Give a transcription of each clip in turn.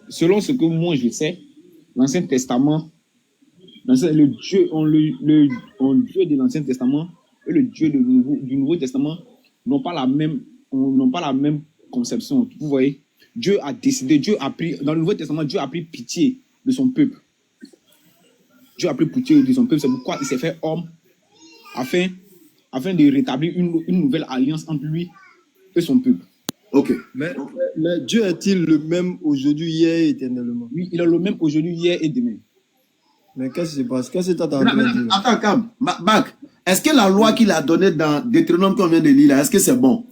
selon ce que moi je sais, l'Ancien Testament, le Dieu de l'Ancien Testament et le Dieu du Nouveau Testament n'ont pas la même conception. Vous voyez, Dieu a décidé, dans le Nouveau Testament, Dieu a pris pitié de son peuple. Dieu a pris pitié de son peuple, c'est pourquoi il s'est fait homme afin de rétablir une nouvelle alliance entre lui et son peuple. Ok. Mais Dieu est-il le même aujourd'hui, hier et éternellement? Oui, il est le même aujourd'hui, hier et demain. Mais qu'est-ce qui se passe? Qu'est-ce que tu as en train de dire? Attends, calme. Bac, est-ce que la loi qu'il a donnée dans Deutéronome qu'on vient de lire là, est-ce que c'est bon?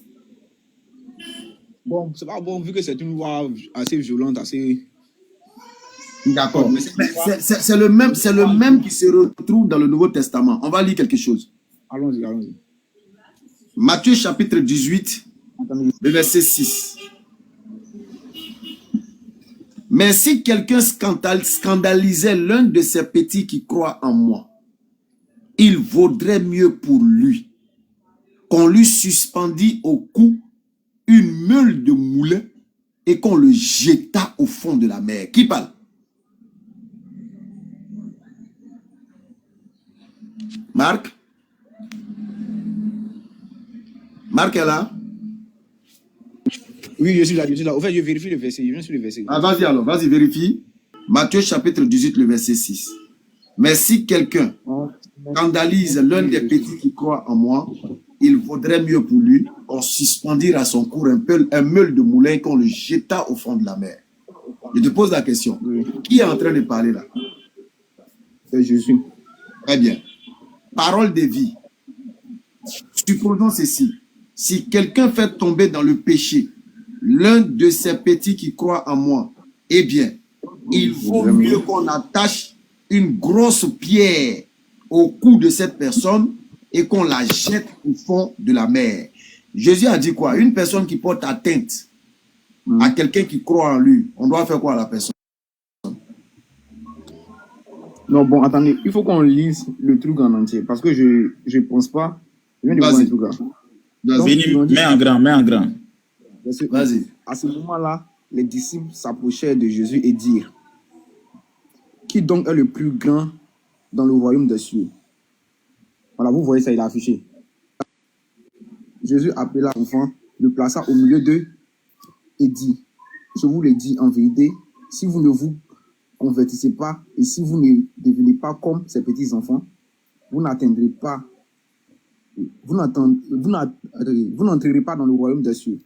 Bon, c'est pas bon vu que c'est une loi assez violente, assez... D'accord. C'est le même qui se retrouve dans le Nouveau Testament. On va lire quelque chose. Allons-y. Matthieu chapitre 18, le verset 6. Mais si quelqu'un scandalisait l'un de ces petits qui croient en moi, il vaudrait mieux pour lui qu'on lui suspendît au cou une meule de moulin et qu'on le jetât au fond de la mer. Qui parle? Marc? Marc est là? Oui, je suis là. Au fait, je vérifie le verset. Je viens sur le verset. Ah, vas-y alors, vas-y, vérifie. Matthieu chapitre 18, le verset 6. Mais si quelqu'un scandalise l'un des petits qui croient en moi, il vaudrait mieux pour lui qu'on suspendît à son cours un meule de moulin qu'on le jeta au fond de la mer. Je te pose la question. Oui. Qui est en train de parler là? C'est Jésus. Très bien. Parole de vie. Supposons ceci. Si quelqu'un fait tomber dans le péché l'un de ces petits qui croient en moi, eh bien, il vaut mieux qu'on attache une grosse pierre au cou de cette personne et qu'on la jette au fond de la mer. Jésus a dit quoi? Une personne qui porte atteinte à quelqu'un qui croit en lui, on doit faire quoi à la personne? Non, bon, attendez, il faut qu'on lise le truc en entier parce que je pense pas. Je viens de voir un truc là. Mets en grand. Vas-y. À ce moment-là, les disciples s'approchèrent de Jésus et dirent: qui donc est le plus grand dans le royaume des cieux? Voilà, vous voyez ça, il a affiché. Jésus appela l'enfant, le plaça au milieu d'eux et dit: je vous le dis en vérité, si vous ne vous convertissez pas et si vous ne devenez pas comme ces petits enfants, vous n'atteindrez pas, vous n'entrerez pas dans le royaume des cieux.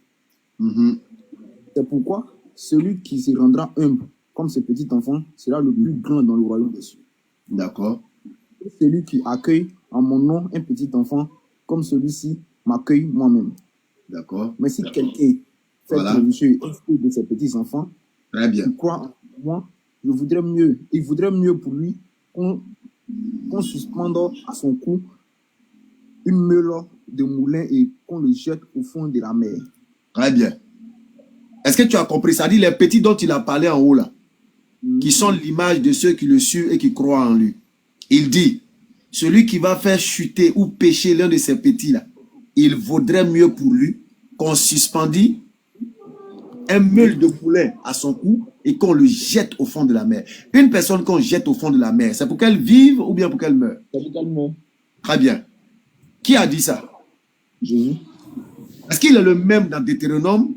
C'est pourquoi celui qui se rendra humble comme ce petit enfant sera le plus grand dans le royaume des cieux. D'accord. Celui qui accueille en mon nom un petit enfant comme celui-ci m'accueille moi-même. D'accord. Mais si quelqu'un fait monsieur de ces petits enfants, très bien, qui croit en moi, il voudrait mieux pour lui qu'on suspende à son cou une meule de moulin et qu'on le jette au fond de la mer. Très bien. Est-ce que tu as compris? Ça dit les petits dont il a parlé en haut là, qui sont l'image de ceux qui le suivent et qui croient en lui. Il dit, celui qui va faire chuter ou pécher l'un de ces petits là, il vaudrait mieux pour lui qu'on suspendit un meule de moulin à son cou et qu'on le jette au fond de la mer. Une personne qu'on jette au fond de la mer, c'est pour qu'elle vive ou bien pour qu'elle meure? C'est pour qu'elle meure. Très bien. Qui a dit ça? Jésus. Est-ce qu'il est le même dans Deutéronome?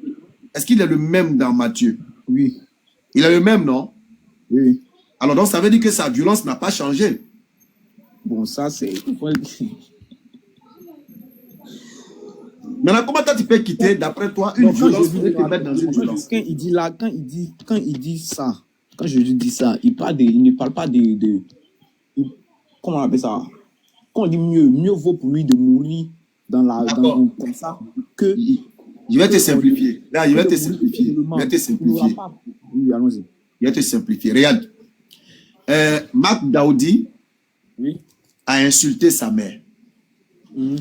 Est-ce qu'il est le même dans Matthieu? Oui. Il est le même, non? Oui. Alors donc ça veut dire que sa violence n'a pas changé. Bon, ça c'est... Maintenant, comment toi tu peux quitter, d'après toi, une violence pour te mettre dans une violence? Quand il dit ça, quand Jésus dit ça, il ne parle pas de comment on appelle ça? Quand on dit mieux vaut pour lui de mourir comme ça que... Je vais te simplifier. Là, je vais te simplifier. Oui, allons-y. Je vais te simplifier. Regarde. Marc Daoudi a insulté sa mère.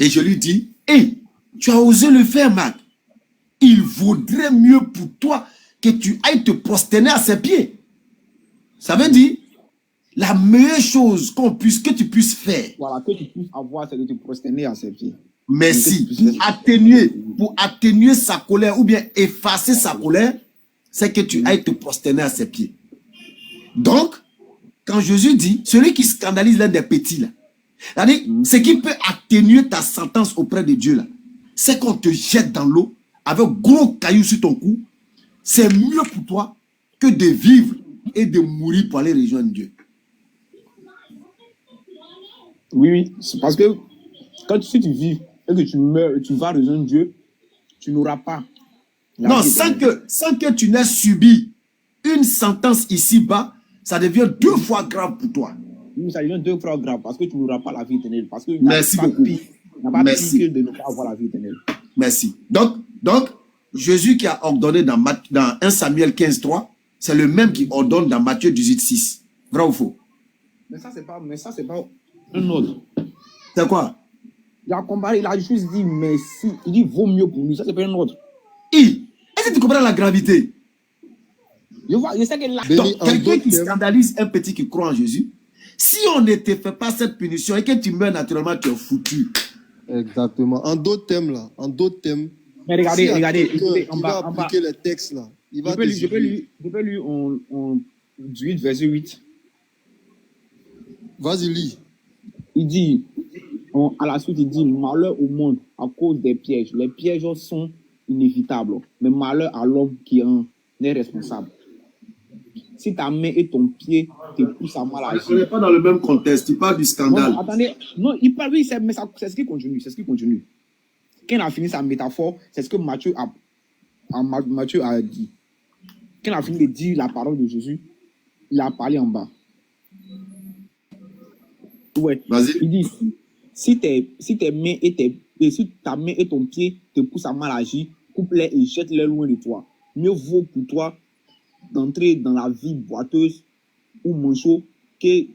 Et je lui dis, hey, tu as osé le faire, Marc. Il vaudrait mieux pour toi que tu ailles te prosterner à ses pieds. Ça veut dire, la meilleure chose que tu puisses faire. Voilà, que tu puisses avoir, c'est de te prosterner à ses pieds. Merci. Pour atténuer sa colère ou bien effacer sa colère, c'est que tu ailles te prosterner à ses pieds. Donc, quand Jésus dit, celui qui scandalise l'un des petits, là, c'est-à-dire, ce qui peut atténuer ta sentence auprès de Dieu, là, c'est qu'on te jette dans l'eau avec gros cailloux sur ton cou. C'est mieux pour toi que de vivre et de mourir pour aller rejoindre Dieu. Oui, c'est parce que si tu vis et que tu meurs et tu vas rejoindre Dieu, tu n'auras pas. Non, sans que tu n'aies subi une sentence ici-bas, ça devient 2 fois grave pour toi. Oui, ça devient 2 fois grave parce que tu n'auras pas la vie éternelle. Parce que Merci beaucoup. Il n'y a pas pire que de ne pas avoir la vie éternelle. Merci. Donc, Jésus qui a ordonné dans 1 Samuel 15:3, c'est le même qui ordonne dans Matthieu 18:6. Vrai ou faux? Mais ça, c'est pas un ordre. C'est quoi? Il a comparé, il a juste dit merci. Il dit vaut mieux pour lui. Ça, c'est pas un ordre. Est-ce que tu comprends la gravité? Je sais que là. Donc, quelqu'un qui scandalise un petit qui croit en Jésus, si on ne te fait pas cette punition et que tu meurs naturellement, tu es foutu. Exactement. En d'autres thèmes, là. En d'autres thèmes. Mais regardez, écoutez, en il bas, va appliquer les textes, là. Il va je peux lire en 18, verset 8. Vas-y, lis. Il dit, à la suite, il dit, malheur au monde à cause des pièges. Les pièges sont inévitables, mais malheur à l'homme qui en est responsable. Si ta main et ton pied te poussent à mal agir. On n'est pas dans le même contexte, tu parles du scandale. Non, attendez, non, il parle, oui, mais c'est ce qui continue, Quand il a fini sa métaphore, c'est ce que Matthieu a dit. Quand il a fini de dire la parole de Jésus, il a parlé en bas. Ouais. Vas-y. Il dit, si ta main et ton pied te poussent à mal agir, coupe-les et jette-les loin de toi. Mieux vaut pour toi d'entrer dans la vie boiteuse ou manchot que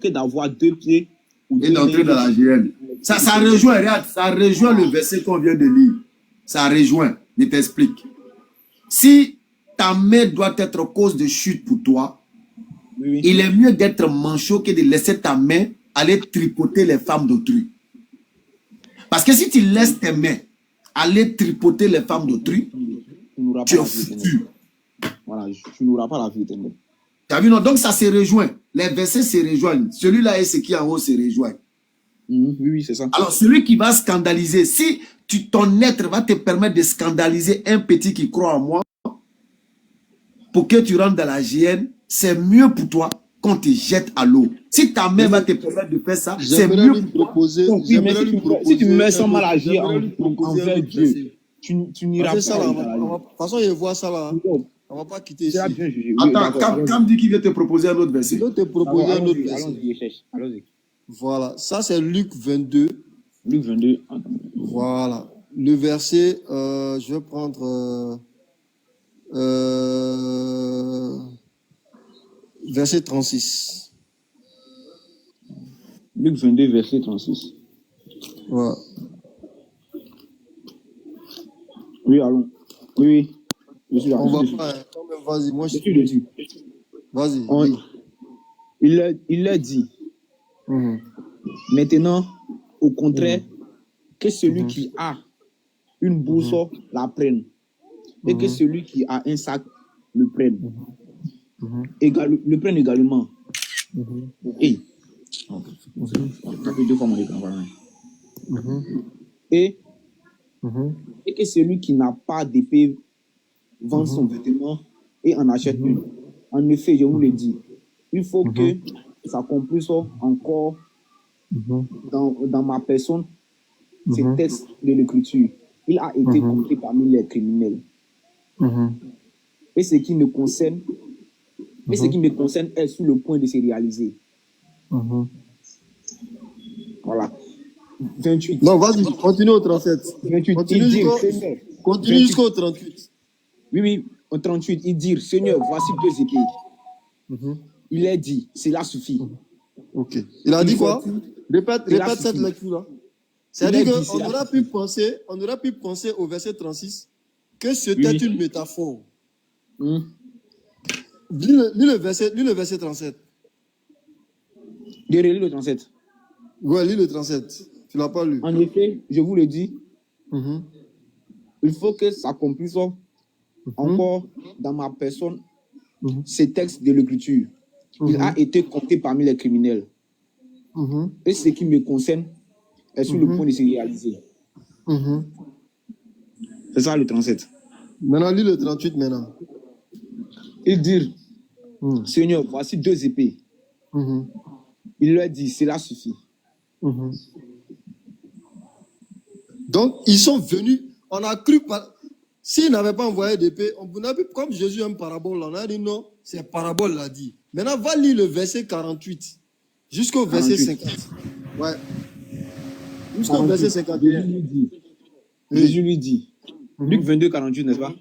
d'avoir 2 pieds ou 2 et d'entrer dans la GN. Ça rejoint, regarde, ça rejoint le verset qu'on vient de lire. Ça rejoint, je t'explique. Si ta main doit être cause de chute pour toi, oui. Il est mieux d'être manchot que de laisser ta main aller tripoter les femmes d'autrui. Parce que si tu laisses tes mains aller tripoter les femmes d'autrui, tu es foutu. Voilà, tu n'auras pas la vie éternelle. Tu as vu, non? Donc ça se rejoint. Les versets se rejoignent. Celui-là et ce qui est en haut se rejoignent. Oui, c'est ça. Alors, celui qui va scandaliser, si ton être va te permettre de scandaliser un petit qui croit en moi, pour que tu rentres dans la GN, c'est mieux pour toi qu'on te jette à l'eau. Si ta main va te permettre de faire ça, c'est mieux pour toi. Si tu mets sans mal agir envers Dieu, tu n'iras pas. De toute façon, il voit ça là. On ne va pas quitter ici. Attends, Cam dit qu'il veut te proposer un autre verset. Il veut te proposer un autre verset. Allons-y. Voilà, ça c'est Luc 22. Luc 22. Voilà. Le verset, je vais prendre verset 36. Luc 22, verset 36. Voilà. Oui, allons. Oui. Je suis là. On va pas. Vas-y, moi je suis dessus. Vas-y. Il leur dit. Maintenant, au contraire, que celui qui a une boussole la prenne et que celui qui a un sac le prenne. Le prenne également. Et que celui qui n'a pas d'épée vende son vêtement et en achète une. En effet, je vous le dis, il faut que ça s'accomplisse encore dans ma personne ces textes de l'écriture. Il a été compté parmi les criminels. Et ce qui me concerne, est sur le point de se réaliser. Voilà. 28. Non, vas-y, continue au 37. 28. Continue jusqu'au 38. Oui, au 38, il dit, Seigneur, voici 2 épées. Il a dit, cela suffit. Ok. Il a dit quoi? Répète cette lecture-là. C'est-à-dire qu'on aurait pu penser au verset 36 que c'était une métaphore. Lis le verset 37. Je relis le 37. Ouais, lis le 37. Tu ne l'as pas lu. En effet, je vous le dis, il faut que ça s'accomplisse encore dans ma personne ces textes de l'Écriture. Il a été compté parmi les criminels. Et ce qui me concerne est sur le point de se réaliser. C'est ça le 37. Maintenant, lis le 38 maintenant. Et dire, Seigneur, voici 2 épées. Il leur dit, cela suffit. Donc, ils sont venus, on a cru, s'ils n'avaient pas envoyé d'épée, on a vu, comme Jésus a une parabole, on a dit non, c'est parabole l'a dit. Maintenant, va lire le verset 48 jusqu'au verset 50. Ouais. Jusqu'au verset 51. Jésus lui dit, Luc 22, 48, n'est-ce pas?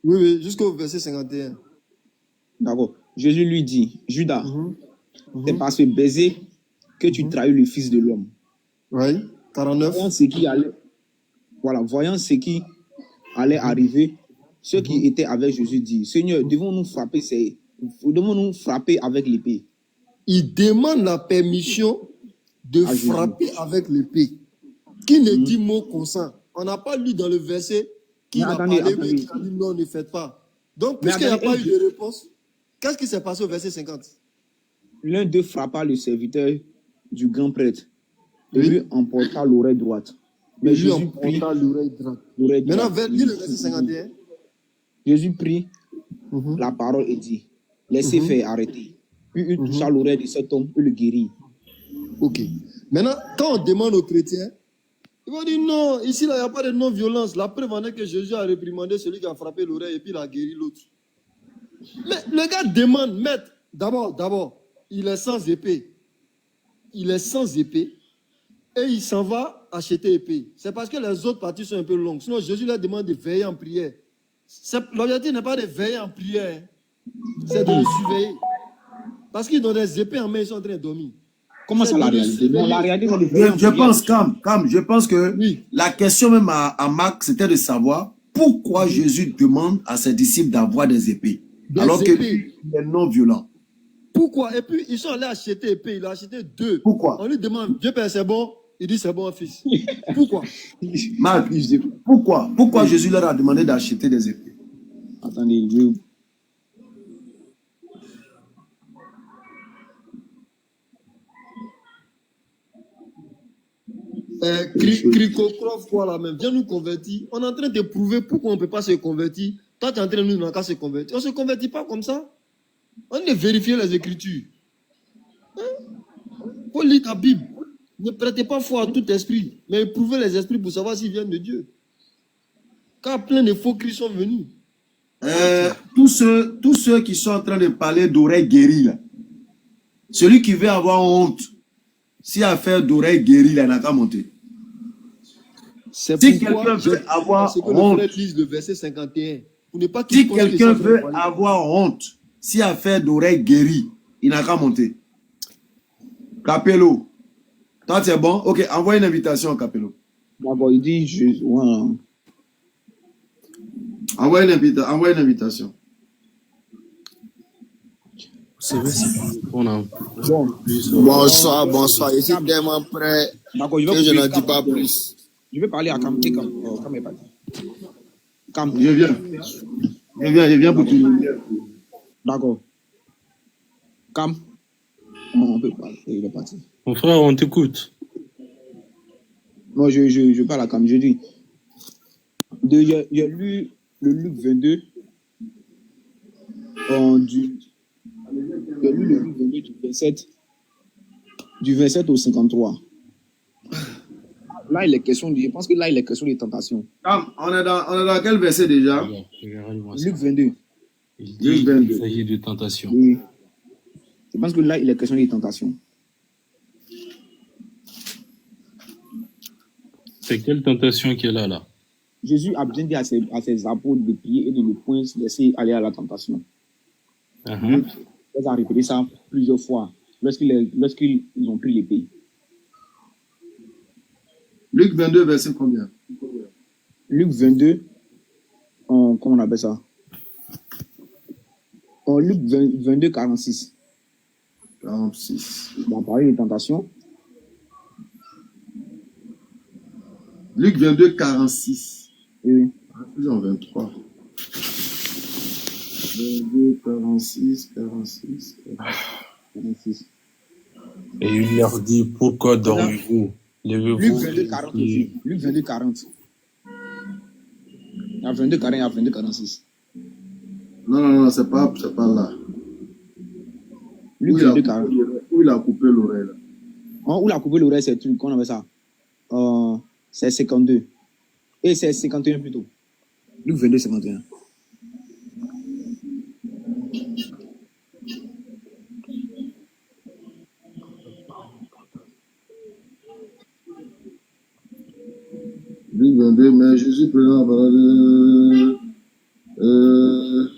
Oui, jusqu'au verset 51. D'accord. Jésus lui dit, Judas, c'est par ce baiser que tu trahis le Fils de l'homme. Oui, 49. Voyant ce qui allait arriver, ceux qui étaient avec Jésus disent, Seigneur, devons-nous frapper avec l'épée? Il demande la permission de frapper avec l'épée. Qui ne dit mot consent? On n'a pas lu dans le verset qui a parlé, mais qui a dit non, ne faites pas. Donc, puisqu'il n'y a pas eu de réponse, qu'est-ce qui s'est passé au verset 50? L'un d'eux frappa le serviteur du grand prêtre et lui emporta l'oreille droite. Mais Jésus prit l'oreille droite. Maintenant, lis le verset 51. Jésus prit la parole et dit, laissez faire, arrêter. Puis il toucha l'oreille de cet homme et le guérit. Ok. Maintenant, quand on demande aux chrétiens, ils vont dire non, ici, il n'y a pas de non-violence. La preuve en est que Jésus a réprimandé celui qui a frappé l'oreille et puis il a guéri l'autre. Mais le gars demande, maître, d'abord, il est sans épée. Il est sans épée. Et il s'en va acheter épée. C'est parce que les autres parties sont un peu longues. Sinon, Jésus leur demande de veiller en prière. L'objectif n'est pas de veiller en prière. C'est de le surveiller. Parce qu'ils ont des épées en main, ils sont en train de dormir. Comment ça la réalité? Non, la réalité, je pense que la question même à Marc, c'était de savoir pourquoi Jésus demande à ses disciples d'avoir des épées. Alors qu'il est non violent. Pourquoi? Et puis, ils sont allés acheter épée. Il a acheté 2. Pourquoi? On lui demande, Dieu Père, c'est bon? Il dit, c'est bon, fils. Pourquoi? Marc, pourquoi Jésus leur a demandé d'acheter des épées? Attendez, Krikokrov, quoi là même, viens nous convertir. On est en train de prouver pourquoi on ne peut pas se convertir. Toi, tu es en train de nous demander qu'à se convertir. On ne se convertit pas comme ça. On est vérifier les Écritures. Il faut lire ta Bible. Ne prêtez pas foi à tout esprit, mais éprouvez les esprits pour savoir s'ils viennent de Dieu. Car plein de faux Christ sont venus. Tous ceux qui sont en train de parler d'oreilles guéries, là. Celui qui veut avoir honte, si affaire d'oreilles guéries, là, il n'a qu'à monter. Si quelqu'un veut avoir honte, le verset 51. Si quelqu'un veut avoir honte, si affaire d'oreilles guéries, il n'a qu'à monter. Capello. Toi, c'est bon? Ok, envoie une invitation, Capello. D'abord, il dit, Envoie une invitation. C'est vrai, on a bonsoir. Je suis tellement prêt que je n'en dis pas plus. Je vais parler à Cam. Cam est parti. Cam. Je viens pour tout. D'accord. Cam. On peut parler. Il est parti. Mon frère, on t'écoute. Non, je parle à Cam. Je dis. Il y a lu le Luc 22. Il y a lu le Luc 22 du 27 au 53. Là, il est question, je pense que là, il est question des tentations. On est dans quel verset déjà? Luc 22. Il s'agit de tentations. Oui. Je pense que là, il est question des tentations. C'est quelle tentation qui est là? Jésus a bien dit à ses apôtres de prier et de ne point se laisser aller à la tentation. Il a répété ça plusieurs fois lorsqu'ils ont pris l'épée. Luc 22, verset combien? Luc 22, comment on appelle ça? Luc 22, 46. 46. On va parler des tentations. Luc 22, 46. Oui. En 23. 22, 46, 46, 46. Et il leur dit, pourquoi dormez-vous? Luc Levez-vous 22, et 40 priez. aussi. Luc 22, 40. Il y a 22, 40, il y a 22, 46. Non, c'est pas là. Luc 22, 40. Où il a coupé l'oreille là. Où la coupé l'oreille, c'est truc, qu'on appelle ça. C'est 52. Et c'est 51 plutôt. Luc 22, 51. Luc 22, mais Jésus prenant la parole.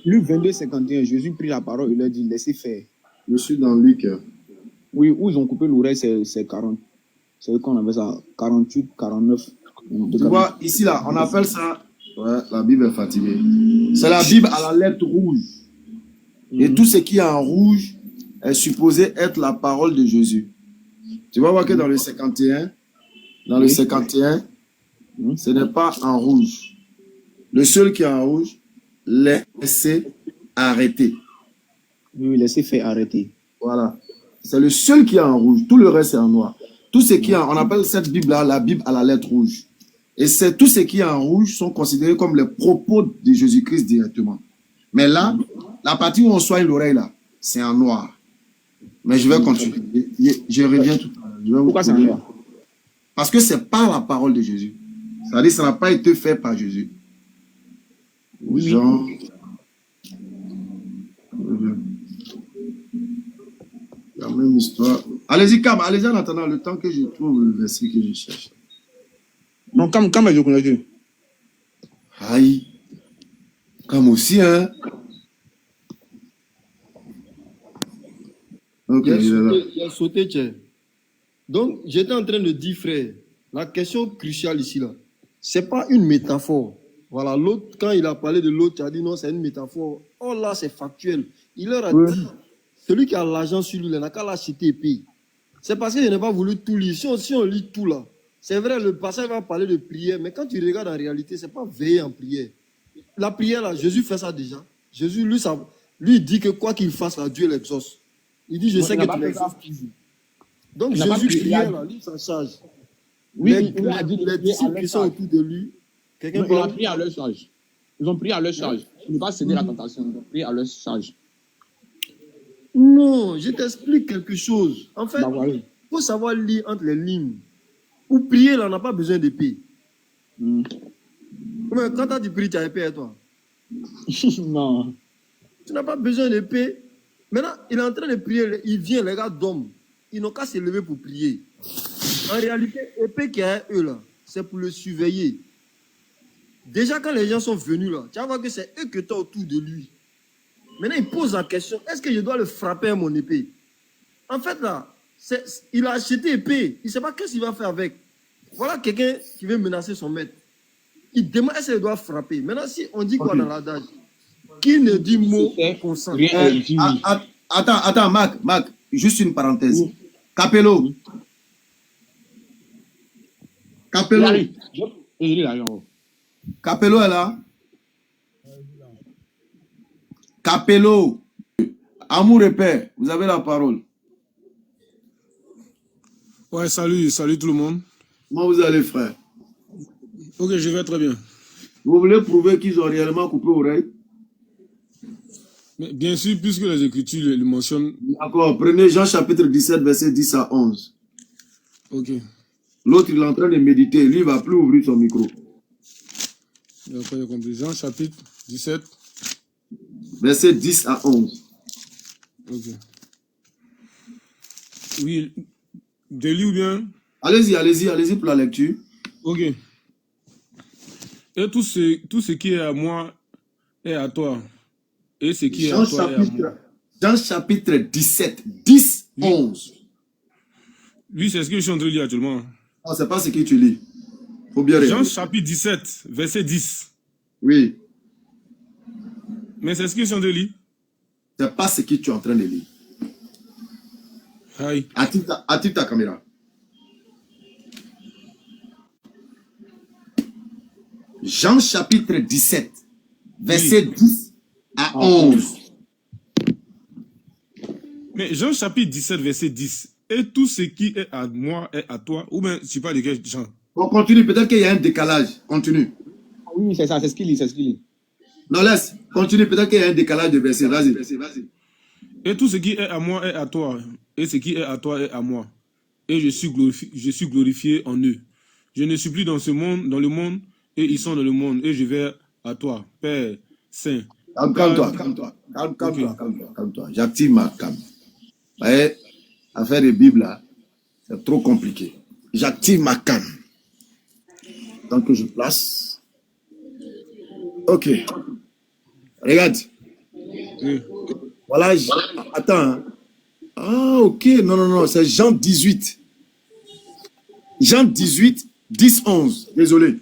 Luc 22, 51. Jésus prit la parole et leur dit, laissez faire. Je suis dans Luc. Oui, où ils ont coupé l'oreille, c'est 40. C'est qu'on appelle ça 48, 49. Tu vois, ici, là, on appelle ça. Ouais, la Bible est fatiguée. C'est la Bible à la lettre rouge. Et tout ce qui est en rouge est supposé être la parole de Jésus. Tu vas voir que dans le 51, ce n'est pas en rouge. Le seul qui est en rouge, laissez arrêter. Oui, laissez faire arrêter. Voilà. C'est le seul qui est en rouge. Tout le reste est en noir. Tout ce qui est on appelle cette Bible-là la Bible à la lettre rouge. Et c'est tout ce qui est en rouge sont considérés comme les propos de Jésus-Christ directement. Mais là, la partie où on soigne l'oreille là, c'est en noir. Mais je vais continuer. Je reviens tout à l'heure. Pourquoi c'est en noir? Parce que c'est pas la parole de Jésus. C'est-à-dire que ça n'a pas été fait par Jésus. Oui. Jean. La même histoire. Allez-y, calme. Allez-y en attendant le temps que je trouve le verset que je cherche. Non, calme, je connais Dieu. Aïe. Comme aussi, hein. Ok, il est là. Il a sauté, tiens. Donc, j'étais en train de dire, frère, la question cruciale ici, là, c'est pas une métaphore. Voilà, l'autre, quand il a parlé de l'autre, il a dit non, c'est une métaphore. Oh là, c'est factuel. Il leur a dit, celui qui a l'argent sur lui, il n'a qu'à l'acheter et payer. C'est parce que je n'ai pas voulu tout lire. Si on lit tout là, c'est vrai, le passage va parler de prière, mais quand tu regardes en réalité, c'est pas veiller en prière. La prière, là, Jésus fait ça déjà. Jésus, lui il dit que quoi qu'il fasse, là, Dieu l'exauce. Il dit, je sais que tu l'exauces toujours. Donc Jésus priait, là, lui, ça charge. Oui, les disciples qui sont autour de lui, quelqu'un ils ont prié à leur charge. Ils ont prié à leur charge. Ils ne vont pas céder la tentation. Ils ont prié à leur charge. Non, je t'explique quelque chose. En fait, il faut savoir lire entre les lignes. Pour prier, là, on n'a pas besoin de paix. Mais quand tu pries, tu as épée à toi. Non. Tu n'as pas besoin de paix. Maintenant, il est en train de prier, il vient, les gars d'hommes. Ils n'ont qu'à se lever pour prier. En réalité, l'épée qui est eux là, c'est pour le surveiller. Déjà, quand les gens sont venus là, tu vas voir que c'est eux que tu as autour de lui. Maintenant, il pose la question, est-ce que je dois le frapper à mon épée? En fait, là, il a acheté épée. Il ne sait pas qu'est-ce qu'il va faire avec. Voilà quelqu'un qui veut menacer son maître. Il demande est-ce qu'il doit frapper. Maintenant, si on dit quoi dans l'adage? Qui ne dit mot consent? Attends, Marc, juste une parenthèse. Capello. Capello est là. Capello. Amour et paix, vous avez la parole. Ouais, salut tout le monde. Comment vous allez, frère? Ok, je vais très bien. Vous voulez prouver qu'ils ont réellement coupé l'oreille? Mais bien sûr, puisque les Écritures le mentionnent. D'accord, prenez Jean chapitre 17, verset 10 à 11. Ok. L'autre, il est en train de méditer. Lui, il ne va plus ouvrir son micro. D'accord, j'ai compris. Jean chapitre 17. Verset 10 à 11. Ok. Oui, de lui ou bien? Allez-y pour la lecture. Ok. Et tout ce qui est à moi est à toi. Et ce qui est à toi est à moi. Jean chapitre 17, 10, 11. Oui, c'est ce que je suis en train de lire actuellement. Non, c'est pas ce que tu lis. Faut bien Jean regarder. chapitre 17, verset 10. Oui. Mais c'est ce que je suis en train de lire. C'est pas ce que tu es en train de lire. Aïe. Active ta caméra. Jean chapitre 17, verset 10 à 11. Mais Jean chapitre 17, verset 10. Et tout ce qui est à moi est à toi. Ou bien, tu parles de quel Jean? On continue, peut-être qu'il y a un décalage. Continue. Oui, c'est ça, c'est ce qu'il lit, c'est ce qu'il lit. Non, laisse. Continue, peut-être qu'il y a un décalage de verset. Vas-y. Et tout ce qui est à moi est à toi. Et ce qui est à toi est à moi. Et je suis glorifié en eux. Je ne suis plus dans ce monde, dans le monde, et ils sont dans le monde. Et je vais à toi, Père Saint. Calme-toi. J'active ma cam. Vous voyez, affaire de Bible, là, c'est trop compliqué. J'active ma cam. Tant que je place. Ok. Regarde. Oui. Voilà. Attends. Hein. Ah, ok. Non. C'est Jean 18. Jean 18, 10, 11. Désolé.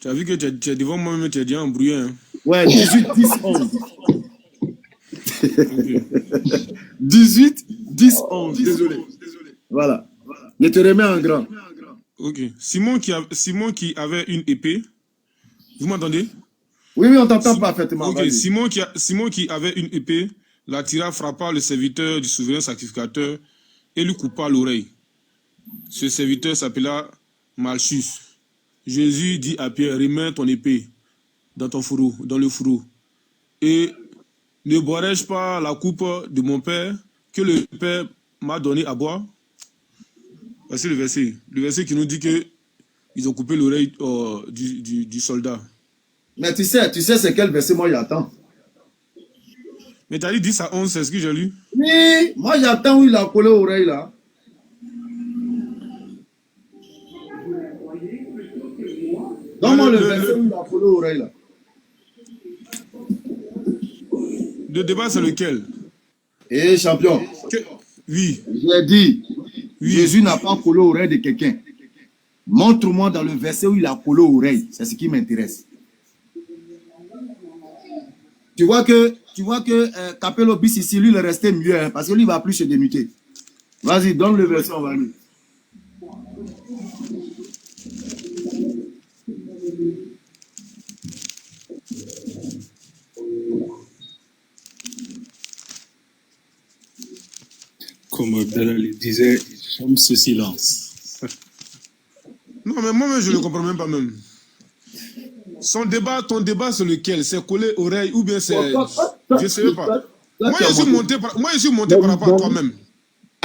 Tu as vu que tu es devant moi, mais tu es déjà embrouillé. Hein? Ouais, 18, 10, 11. 18, 10, 11. Désolé. Voilà. Je te remets en grand. Ok. Simon qui avait une épée. Vous m'entendez? Oui, on t'entend parfaitement. Ok. Simon qui avait une épée, la tira, frappa le serviteur du souverain sacrificateur et lui coupa l'oreille. Ce serviteur s'appela Malchus. Jésus dit à Pierre, remets ton épée dans le fourreau. Et ne boirai-je pas la coupe de mon père que le père m'a donné à boire? Voici le verset qui nous dit que ils ont coupé l'oreille du soldat. Mais tu sais c'est quel verset moi j'attends. Mais tu as dit 10 à 11, c'est ce que j'ai lu? Oui, moi j'attends où il a collé l'oreille là. Donne-moi le verset où il a collé l'oreille là. Le débat c'est lequel? Eh champion, Oui. j'ai dit, Oui. Jésus n'a pas collé l'oreille de quelqu'un. Montre-moi dans le verset où il a collé l'oreille. C'est ce qui m'intéresse. Tu vois que Capello Bis ici, lui, il est resté mieux, hein, parce que lui, il va plus se démuter. Vas-y, donne le verset, on va lire. Comme Abdallah le disait, j'aime ce silence. Non, mais moi-même, je ne comprends même pas même. Ton débat, c'est lequel? C'est coller oreille ou bien c'est... Je ne sais pas. Moi, je suis monté par rapport à toi-même.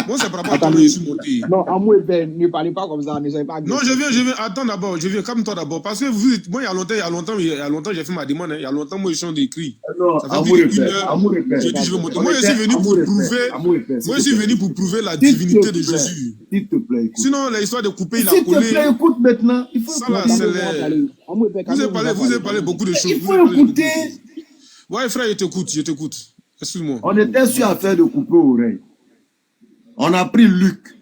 Moi, c'est par rapport à toi, je suis monté. Non, Amou Ebe, ne parlez pas comme ça, ne soyez pas... Non, je viens. Attends d'abord, calme-toi d'abord. Parce que moi, il y a longtemps, j'ai fait ma demande. Hein. Il y a longtemps, moi, je suis écrit. Non, Amour j'ai dit, je vais monter. Moi, je suis venu pour prouver la divinité de Jésus. S'il te plaît, écoute. Sinon, l'histoire de couper, il a S'il te collé. plaît, écoute maintenant. Il faut Ça, là, c'est les... Vous avez parlé beaucoup de choses. Il faut écouter. Ouais, frère, je t'écoute. Excuse-moi. On était sur affaire de couper oreille. On a pris Luc.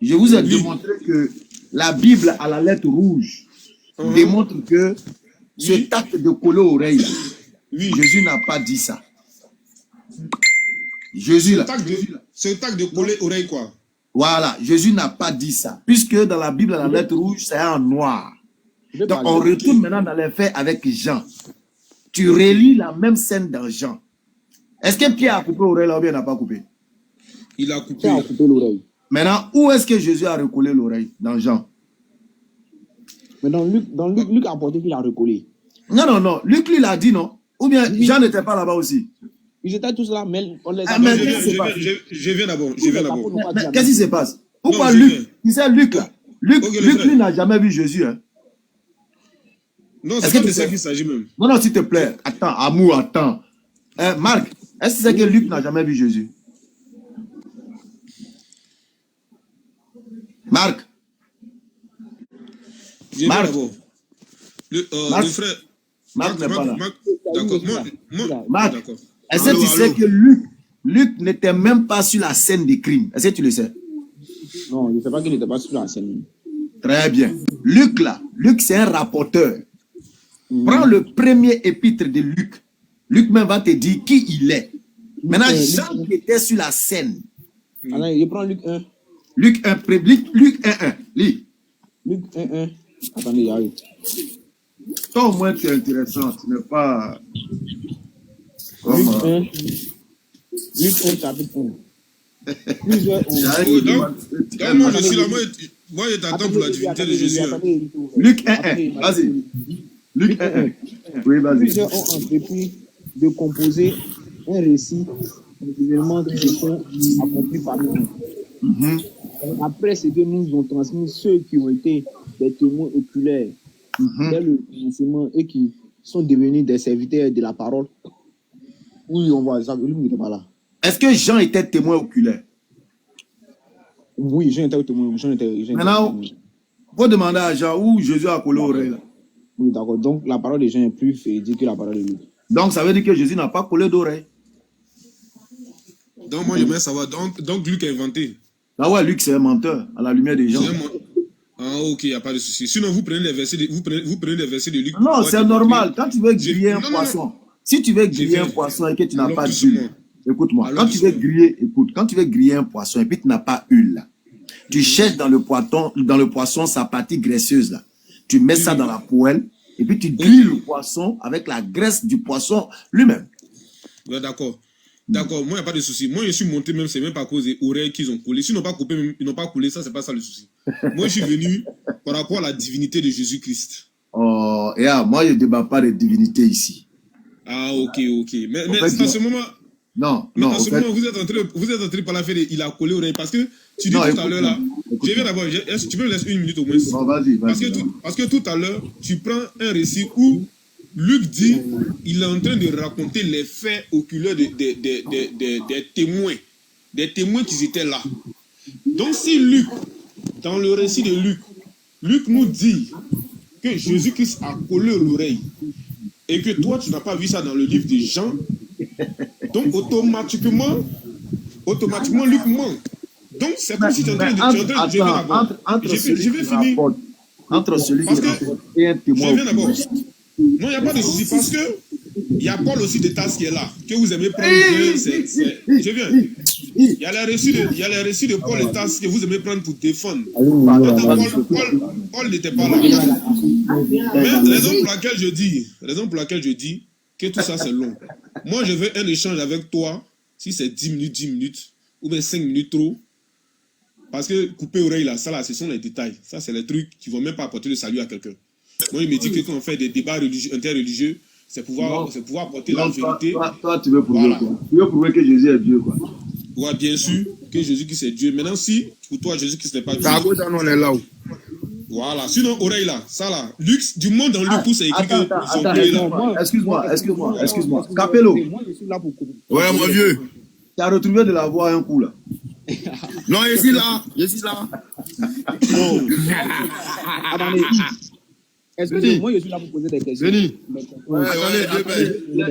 Je vous ai démontré que la Bible à la lettre rouge démontre que cet acte de coller oreille, Jésus n'a pas dit ça. Jésus là. Ce acte de coller oreille, quoi. Voilà, Jésus n'a pas dit ça. Puisque dans la Bible, à la lettre rouge, c'est en noir. Donc on retourne maintenant dans les faits avec Jean. Tu relis la même scène dans Jean. Est-ce que Pierre a coupé l'oreille là ou bien il n'a pas coupé? Il a coupé l'oreille. Maintenant, où est-ce que Jésus a recollé l'oreille? Dans Jean. Mais dans Luc a apporté qu'il a recollé. Non. Luc, lui, l'a dit, non? Ou bien Jean n'était pas là-bas aussi? Ils étaient tous là, mais on les a... Je viens d'abord. Mais qu'est-ce qui se passe? Pourquoi Luc? Tu sais, Luc, là. Luc, lui, n'a jamais vu Jésus, hein? Non, c'est pas de ça qu'il s'agit même. Non, s'il te plaît. Attends, Amour, attends. Marc, est-ce que c'est que Luc n'a jamais vu Jésus? Marc. Marc. Le frère. Marc n'est pas là. D'accord. Marc, d'accord. Est-ce que tu sais que Luc n'était même pas sur la scène des crimes? Est-ce que tu le sais? Non, je ne sais pas qu'il n'était pas sur la scène. Très bien. Luc, c'est un rapporteur. Prends le premier épître de Luc. Luc même va te dire qui il est. Maintenant, Jean qui était sur la scène. Alors, je prends Luc 1. Luc 1, lis. Luc 1. Attendez, j'arrive. Toi, au moins, tu es intéressant. Tu n'es pas... Comment? 1, Luc 1, chapitre 1. Plusieurs ont... Oh, donc moi, je suis là. Moi, je t'attends pour la divinité de Jésus. Luc 1, vas-y. Luc 1. Oui, vas-y. Plusieurs ont entrepris de composer un récit des événements qui se sont accomplis parmi nous. Après ce que nous ont transmis ceux qui ont été des témoins oculaires dès le commencement et qui sont devenus des serviteurs de la parole. Oui, on voit ça. Lui n'était pas là. Est-ce que Jean était témoin oculaire? Oui, Jean était témoin. Maintenant, il faut demander à Jean où Jésus a collé l'oreille là. Oui, d'accord. Donc, la parole de Jean est plus véridique que la parole de Luc. Donc, ça veut dire que Jésus n'a pas collé d'oreille. Donc, moi, j'aimerais savoir. Donc, Luc a inventé. Ah ouais, Luc, c'est un menteur à la lumière des gens. Ah, ok, il n'y a pas de souci. Sinon, vous prenez les versets de, vous prenez les versets de Luc. Non, c'est normal. Quand tu veux griller un poisson, si tu veux griller un poisson et que tu n'as pas d'huile, écoute-moi, quand tu veux griller un poisson et puis tu n'as pas d'huile, tu cherches dans le poisson sa partie graisseuse là. Tu mets ça dans la poêle et puis tu grilles le poisson avec la graisse du poisson lui-même. Ouais, d'accord. D'accord, moi, il n'y a pas de souci. Moi, je suis monté même, c'est même pas à cause des oreilles qu'ils ont collées. S'ils n'ont pas coupé, ils n'ont pas coulé, ça, c'est pas ça le souci. Moi, je suis venu par rapport à la divinité de Jésus-Christ. Oh, moi, je ne débat pas de divinité ici. Ah, ok. Mais en ce moment... Non. En ce moment, vous êtes en train de parler faire il a collé oreille. Parce que tu dis tout à l'heure là, je viens d'abord, tu peux me laisser une minute au moins. Non, vas-y. Parce que tout à l'heure, tu prends un récit où Luc dit, il est en train de raconter les faits oculaires des témoins. Des témoins qui étaient là. Donc si Luc, dans le récit de Luc nous dit que Jésus-Christ a collé l'oreille et que toi, tu n'as pas vu ça dans le livre de Jean, donc automatiquement, Luc ment. Donc c'est comme si tu es en train de... Je vais finir. Entre celui qui rapporte et un témoin. Je viens d'abord. Non, il n'y a pas de souci parce que il y a Paul aussi de Tarse qui est là, que vous aimez prendre. Je viens. Il y a les récits de Paul de Tarse que vous aimez prendre pour défendre. Paul n'était pas là. Mais raison pour laquelle je dis que tout ça c'est long. Moi, je veux un échange avec toi, si c'est 10 minutes, ou bien 5 minutes trop. Parce que couper oreille là, ça là, ce sont les détails. Ça, c'est les trucs qui ne vont même pas apporter le salut à quelqu'un. Moi, il me dit que quand on fait des débats interreligieux, c'est pouvoir apporter la vérité. Toi, tu veux prouver quoi? Tu veux prouver que Jésus est Dieu, quoi. Ouais, bien sûr, que Jésus-Christ est Dieu. Maintenant, si pour toi, Jésus-Christ n'est pas Dieu. Voilà. Sinon, oreille là, ça là. Luc, du monde dans Luc, où c'est écrit que... Excuse-moi. Capello. Ouais, mon vieux. Tu as retrouvé de la voix un coup là. Non, je suis là. Attendez, excusez-moi, je suis là pour poser des questions. Denis. Attendez,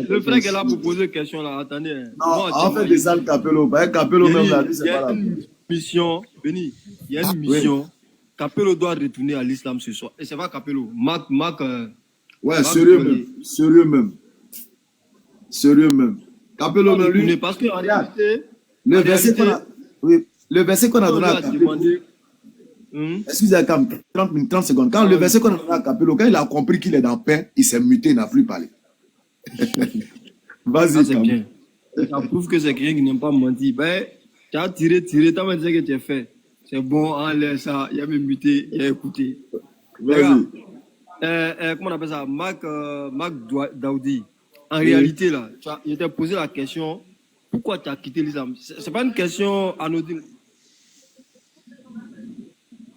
le frère qui est là pour poser des questions là, attendez. Non, en fait, des salles Capello. Capello même là, lui, c'est pas là. Il y a une mission. Capello doit retourner à l'islam ce soir. Et c'est pas Capello. Marc. Ouais, sérieux même. Capello même, lui. Parce qu'en réalité. Le verset qu'on a donné à Capello. Excusez-moi, 30 secondes. Quand le verset qu'on a donné à Capello, quand il a compris qu'il est dans paix, il s'est muté, il n'a plus parlé. Vas-y, c'est bien. Ça prouve que c'est quelqu'un qui n'aime pas mentir. Ben, tu as tiré, tu as même dit que tu as fait. C'est bon, enlève ça, il a même muté, il a écouté. Vas-y. Comment on appelle ça? Marc Daoudi. En réalité, là, je t'ai posé la question, pourquoi tu as quitté l'islam? C'est pas une question anodine.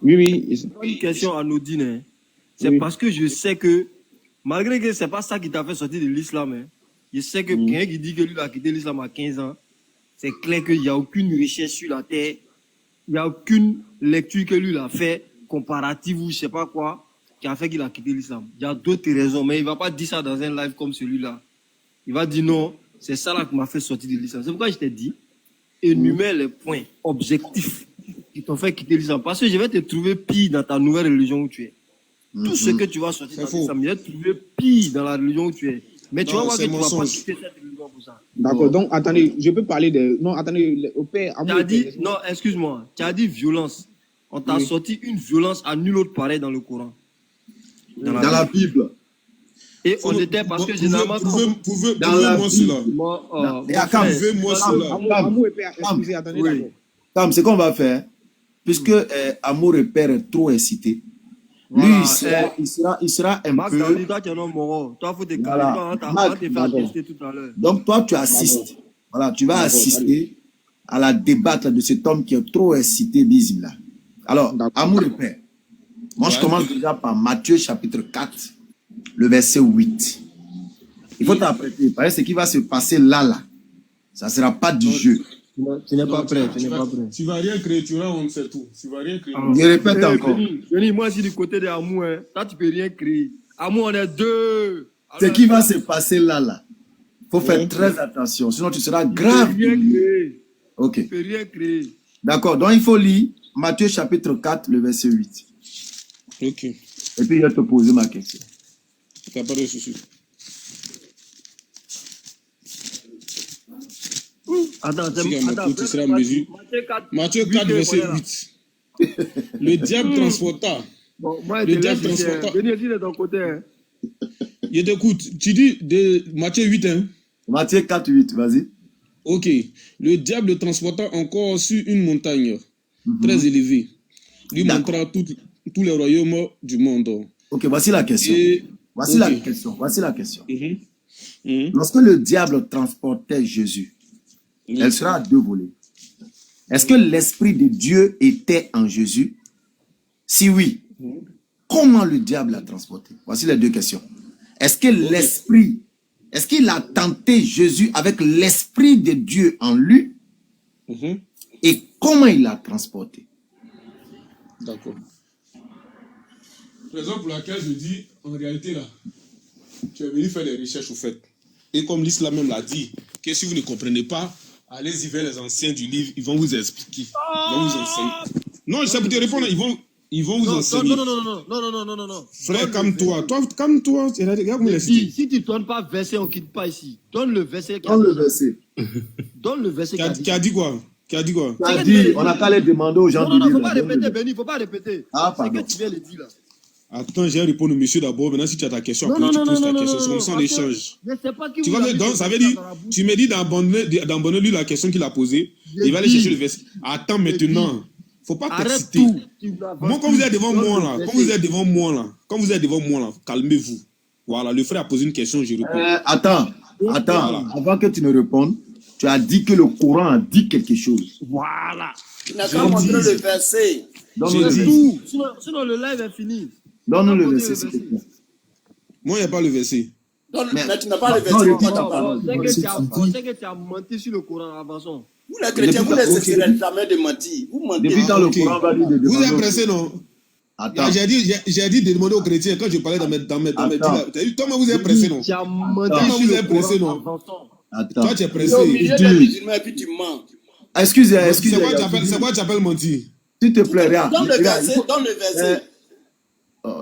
Oui. C'est pas une question anodine. Hein. C'est parce que je sais que, malgré que c'est pas ça qui t'a fait sortir de l'islam, hein, je sais que quelqu'un qui dit que lui a quitté l'islam à 15 ans, c'est clair qu'il n'y a aucune recherche sur la terre, il n'y a aucune lecture que lui a fait, comparative ou je sais pas quoi, qui a fait qu'il a quitté l'islam. Il y a d'autres raisons, mais il ne va pas dire ça dans un live comme celui-là. Il va dire non, c'est ça là qui m'a fait sortir de l'islam. C'est pourquoi je t'ai dit, énumère les points objectifs qui t'ont fait quitter l'islam. Parce que je vais te trouver pire dans ta nouvelle religion où tu es. Tout ce que tu vas sortir dans l'islam, je vais te trouver pire dans la religion où tu es. Mais tu vas voir que tu ne vas pas quitter cette religion pour ça. D'accord, donc attendez, je peux parler de... Non, attendez, au père... Non, excuse-moi, tu as dit violence. On t'a sorti une violence à nul autre pareil dans le Coran. Dans la Bible. Et on était parce que généralement. Prouvez-moi cela. Prouvez-moi cela. Amour et père, excusez, attendez Oui. d'abord. Comme ce qu'on va faire, puisque Amour et Père est trop excité, Voilà, lui, il sera un Max, peu... t'as dit, toi, tu es un homme moron. Toi, faut te calmer. Voilà. Toi, on t'a Max, fait d'accord. tester tout à l'heure. Donc, toi, tu assistes. Voilà, tu vas D'accord, assister à la débattre de cet homme qui est trop excité, bismillah. Alors, D'accord. Amour et Père. Moi, je Ouais. commence déjà par Matthieu chapitre 4, le verset 8. Il faut t'apprêter. Parce que ce qui va se passer là, ça ne sera pas du jeu. Tu n'es pas Non, prêt. tu Tu n'es vas- pas prêt. Tu vas rien créer, tu vas, on sait tout. Tu vas rien créer. Je répète encore. Denis, moi, je suis du côté de Amour. Hein. Toi, tu peux rien créer. Amour, on est deux. Ce Alors, qui va se passer là, il faut faire Ouais. très attention. Sinon, tu seras tu peux grave. rien créer. Ok. Tu peux rien créer. D'accord. Donc, il faut lire Matthieu chapitre 4, le verset 8. Ok. Et puis, je vais te poser ma question. T'as pas de soucis. Attends, Si c'est quelqu'un m'écoute, il sera en mesure. Matthieu 4, verset 8. Le diable transporta. Bon, moi, Le je te diable laisse ici, hein. transporta. Denis, il est de ton côté. Hein. Je t'écoute. Tu dis de Matthieu 8, hein? Matthieu 4, 8, vas-y. Ok. Le diable le transporta encore sur une montagne très élevée. Lui D'accord. montra tous les royaumes du monde. Ok, voici la question. Et. Voici la ok. question. Voici la question. Mhm. Mhm. Lorsque le diable transportait Jésus, Oui. elle sera à deux volets. Est-ce que l'Esprit de Dieu était en Jésus? Si oui, comment le diable l'a transporté? Voici les deux questions. Est-ce que l'Esprit, est-ce qu'il a tenté Jésus avec l'Esprit de Dieu en lui? Mhm. Et comment il l'a transporté? D'accord. Raison pour laquelle je dis, en réalité, là, tu es venu faire des recherches au fait. Et comme l'islam même l'a dit, que si vous ne comprenez pas, allez-y vers les anciens du livre, ils vont vous expliquer. Ils vont vous enseigner. Non, je sais pour te répondre, ils vont vous enseigner. Non. Frère, calme-toi. Toi, calme-toi. Regarde comment il est cité. Si tu ne donnes pas verset, on ne quitte pas ici. Donne le verset qui a Dans le dit. verset. Donne le verset qui a dit. Qui a dit quoi? Qui a dit quoi? Tu as dit, on n'a qu'à les demander aux gens Non, du il ne livre. faut pas Donne le répéter, verset. Benny, il ne faut pas répéter. Ah, C'est pardon. que tu viens le dire là. Attends, j'ai répondu au monsieur d'abord. Maintenant, si tu as ta question, après tu poses ta question. C'est comme ça on parce que échange. Je ne sais pas qui Tu vous vois, a mis donc, ce ça veut truc dire, dans la bouche. tu me dis d'abandonner lui la question qu'il a posée. J'ai Il va aller dit. chercher le verset. Attends maintenant. Faut pas Arrête t'exciter. tout. Tu n'avances Moi, quand vous êtes devant plus. moi, Donne là, le quand vous verset. êtes devant moi, là, calmez-vous. Voilà, le frère a posé une question, je réponds. Attends, Voilà. avant que tu ne répondes, tu as dit que le Coran a dit quelque chose. Voilà. Tu n'as qu'à montrer le verset. Donne-nous J'ai le dit. verset. Tout. Sinon, le live est fini. Donne-nous le Donne-nous verset, le s'il te verset. plaît. Moi, il n'y a pas le verset. Mais tu n'as pas le non, verset. le Toi, dit tu ta parles. parole. On sait que tu as menti sur le Coran, avançons. Vous les chrétiens, vous ne Ok. cesserez jamais de mentir. Vous mentez. Depuis quand le ok. Coran va dire de Vous demander êtes aux- pressé, non? Attends, J'ai dit de demander aux chrétiens quand je parlais dans mes Attends. deals. T'as vu, toi, vous êtes pressé, non? Tu as menti Attends. sur Vous le êtes pressé, Coran, non? avançons. attends. Toi, tu es Tu es au pressé. milieu dis. des musulmans et puis tu mens. Excusez, C'est excusez. quoi tu appelles mentir? S'il te plaît, regarde. Donne le Regarde, verset. Donne le verset.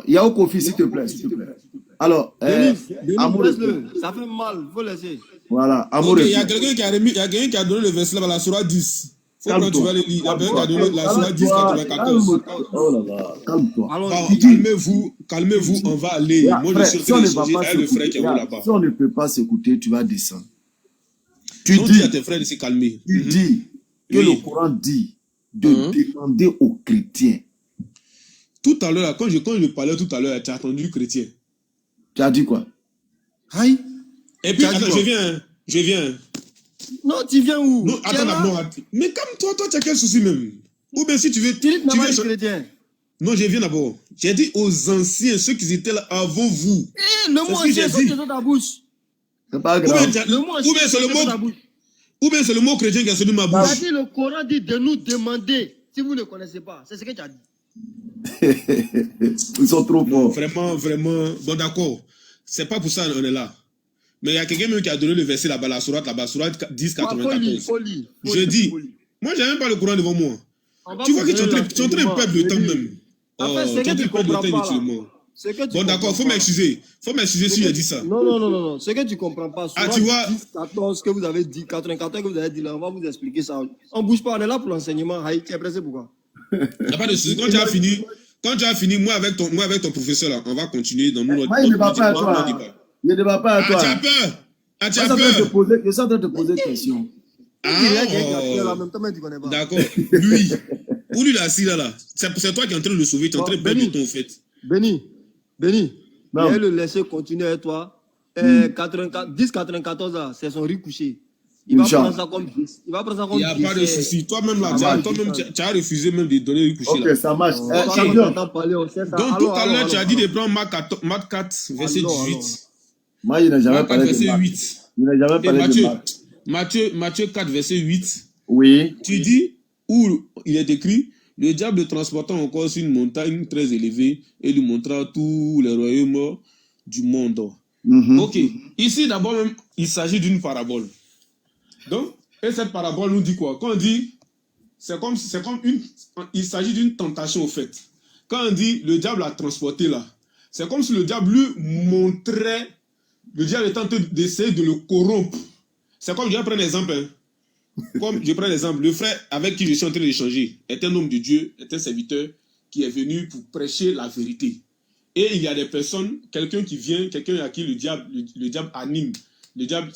Yao Kofi, s'il te plaît, s'il te plaît. Alors, Denis, amour et paix. laisse-le. Ça fait mal. Il faut laisser. Voilà, amour Ok, et il y a paix. quelqu'un qui a donné le verset là, la Surah 10. Faut Calme-toi. quand tu vas le lire. Il y a quelqu'un qui a donné la Surah 10, 94. Calme-toi. Oh là là, calme-toi. Allons. Calmez-vous, on va aller. Regarde, Moi, frère, je suis si on ne va d'échanger pas avec le frère s'écouter, qui est où regarde, là-bas. si on ne peut pas s'écouter, tu vas descendre. Tu Donc, dis à dis, tes frères de se calmer. tu dis que Oui. le Coran dit de Mhm. demander aux chrétiens. Tout à l'heure, quand je parlais tout à l'heure, tu as attendu chrétien. Tu as dit quoi? Aïe. Et puis, Tu as dit attends, quoi? je viens. Non, tu viens où? Non, Tu es attends, là? non, attends. Mais calme-toi, toi, tu as quel souci même? Ou bien si tu veux. Philippe n'a tu pas veux dit chrétien. Non, je viens d'abord. J'ai dit aux anciens, ceux qui étaient là avant vous. Eh, le C'est mot ce que j'ai ancien dit. sort de ta bouche. C'est pas Ou bien, grave. Le mot ou bien c'est le sort de ta mot, bouche. ou bien c'est le mot chrétien qui est sorti de ma Tu as bouche. dit le Coran dit de nous demander si vous ne connaissez pas. C'est ce que tu as dit. Ils sont trop forts. Vraiment. Bon, d'accord. C'est pas pour ça qu'on est là. Mais il y a quelqu'un même qui a donné le verset là-bas, la sourate 10, Faut lire, 94. faut lire. Je dis, moi, j'ai même pas le Coran devant moi. Tu vois que tu es en train de perdre le temps même. En fait, c'est tu es en que train tu de perdre le comprends temps pas, là. inutilement. C'est que tu Bon, d'accord, comprends faut pas. m'excuser. Faut m'excuser si j'ai dit ça. Non. Ce que tu comprends pas. Ah, tu vois. 10, 14 que vous avez dit, 94 que vous avez dit là, on va vous expliquer ça. On bouge pas, on est là pour l'enseignement. Haï, tu es pressé pourquoi? Il n'y a pas de souci. Quand tu as fini, moi avec ton professeur là, on va continuer dans Moi, il ne va pas à toi. Je ne débat pas à Ah, tu toi. as peur. Ah, tu Je as suis en train de te peur. poser, je suis en train de te poser une question. Il y a quelqu'un qui a Ah, fait en oh. même temps, mais tu connais pas. D'accord. Lui, où lui la Syrie là, c'est toi qui es en train de le sauver, tu es en Bon, train de perdre Béni. du temps au fait. Béni, Non. il va le laisser continuer avec toi. 10,94 là, c'est son riz couché. Il va Inch'Allah. prendre ça comme il va prendre ça Il comme n'y a pas de dessert. souci. Toi-même là, Ça marche. tu as refusé même de donner le coucher là. Ok, ça marche. On Champion. t'entend parler, on sait ça. Donc Allons, tout à l'heure, allons, tu as allons, dit de allons. prendre Marc 4, verset Allons, 18. Moi, je n'ai jamais Marc 4, parlé de verset Marc. 8. Je n'ai jamais Et parlé de Marc. Matthieu 4, verset 8. Oui. Tu dis, où il est écrit, le diable le transportant encore sur une montagne très élevée et lui montra tous les royaumes du monde. Mhm. Ok, ici d'abord même, il s'agit d'une parabole. Donc, et cette parabole nous dit quoi? Quand on dit, il s'agit d'une tentation au fait. Quand on dit le diable a transporté là, c'est comme si le diable lui montrait, le diable est en train d'essayer de le corrompre. C'est comme, je vais prendre un exemple. Comme je prends l'exemple, le frère avec qui je suis en train d'échanger est un homme de Dieu, est un serviteur qui est venu pour prêcher la vérité. Et il y a des personnes, quelqu'un qui vient, quelqu'un à qui le diable anime, le diable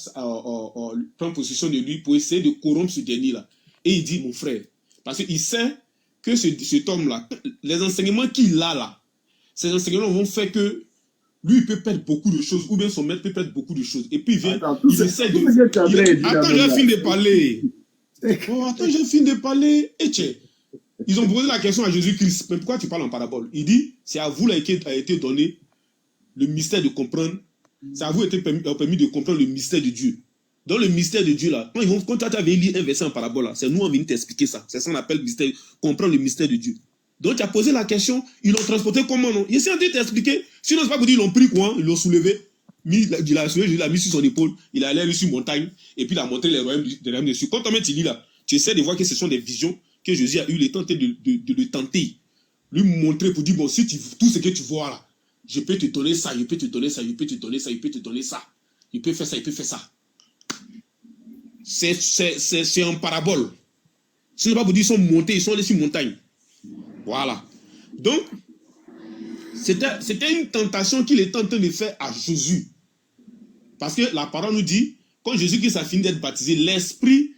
prend possession de lui pour essayer de corrompre ce dernier-là. Et il dit, mon frère, parce qu'il sait que cet homme-là, les enseignements qu'il a là, ces enseignements vont faire que lui, il peut perdre beaucoup de choses, ou bien son maître peut perdre beaucoup de choses. Et puis il vient, Attends, il essaie de... Attends, j'ai fini de parler. Oh, attends, j'ai fini de parler. Et tiens, ils ont posé la question à Jésus-Christ, mais pourquoi tu parles en parabole? Il dit, c'est à vous là qui a été donné le mystère de comprendre, c'est à vous qui a permis de comprendre le mystère de Dieu. Dans le mystère de Dieu là, quand tu avais lu un verset en parabole là, c'est nous on vient t'expliquer ça. C'est ça qu'on appelle mystère, comprendre le mystère de Dieu. Donc tu as posé la question, ils l'ont transporté comment non? Ils sont en train de t'expliquer. Sinon c'est pas pour dire ils l'ont pris quoi, ils l'ont soulevé, il l'a soulevé, il l'a mis sur son épaule, il a allé sur une montagne et puis il a montré les royaumes dessus. Quand tu lis là, tu essaies de voir que ce sont des visions que Jésus a eu le temps de le tenter, lui montrer pour dire bon si tout ce que tu vois là, je peux te donner ça, je peux te donner ça, je peux te donner ça, je peux te donner ça, il peut faire ça, il peut faire ça. C'est en parabole. Ce n'est pas pour dire ils sont montés, ils sont allés sur une montagne. Voilà. Donc, c'était une tentation qu'il était en train de faire à Jésus. Parce que la parole nous dit, quand Jésus-Christ a fini d'être baptisé, l'Esprit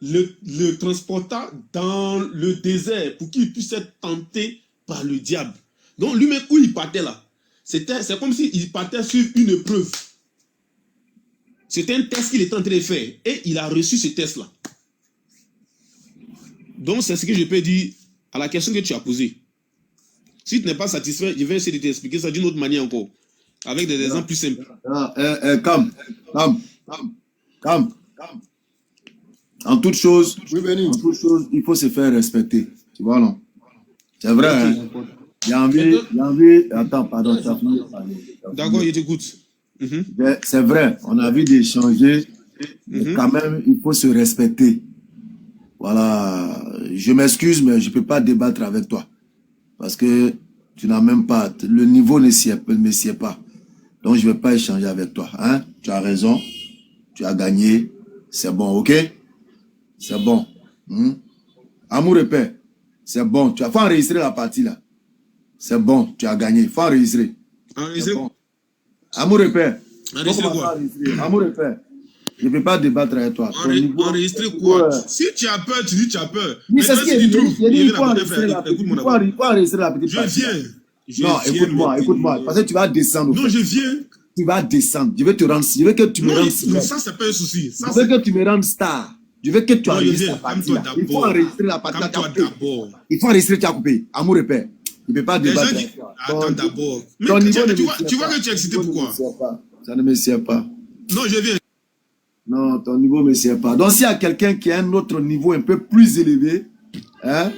le transporta dans le désert pour qu'il puisse être tenté par le diable. Donc, lui-même, où il partait là, c'est comme s'il partait sur une épreuve. C'était un test qu'il était en train de faire. Et il a reçu ce test-là. Donc, c'est ce que je peux dire à la question que tu as posée. Si tu n'es pas satisfait, je vais essayer de t'expliquer ça d'une autre manière encore. Avec des exemples plus simples. Calme. En toute chose, il faut se faire respecter. Tu vois, non? C'est vrai, hein? Il y a envie. Attends, pardon, tu as fini de parler. D'accord, je t'écoute. C'est vrai, on a envie d'échanger, mais quand même, il faut se respecter. Voilà, je m'excuse, mais je ne peux pas débattre avec toi. Parce que tu n'as même pas, le niveau ne sied pas. Donc, je ne vais pas échanger avec toi. Hein? Tu as raison, tu as gagné, c'est bon, ok? C'est bon. Amour et paix, c'est bon. Tu faut enregistrer la partie là. C'est bon, tu as gagné. Il faut enregistrer. Enregistrer bon. Amour et paix. Enregistrer quoi? Amour et paix. Je ne peux pas débattre avec toi. Enregistrer quoi? Si tu as peur, tu dis tu as peur. Mais c'est ce qu'il dit. Il faut enregistrer la petite partie. Je viens. Non, écoute-moi. Parce que tu vas descendre. Non, je viens. Tu vas descendre. Je veux que tu me rendes star. Non, ça, c'est pas un souci. Je veux que tu me rendes star. Je veux que tu enregistres la partie là. Il faut enregistrer la partie là. Il faut enregistrer, tu as coupé. Amour et paix. Il ne peut pas débattre. Attends d'abord. Tu vois que tu es excité pourquoi? Ça ne me sert pas. Non, je viens. Non, ton niveau ne me sert pas. Donc, s'il y a quelqu'un qui a un autre niveau un peu plus élevé, hein,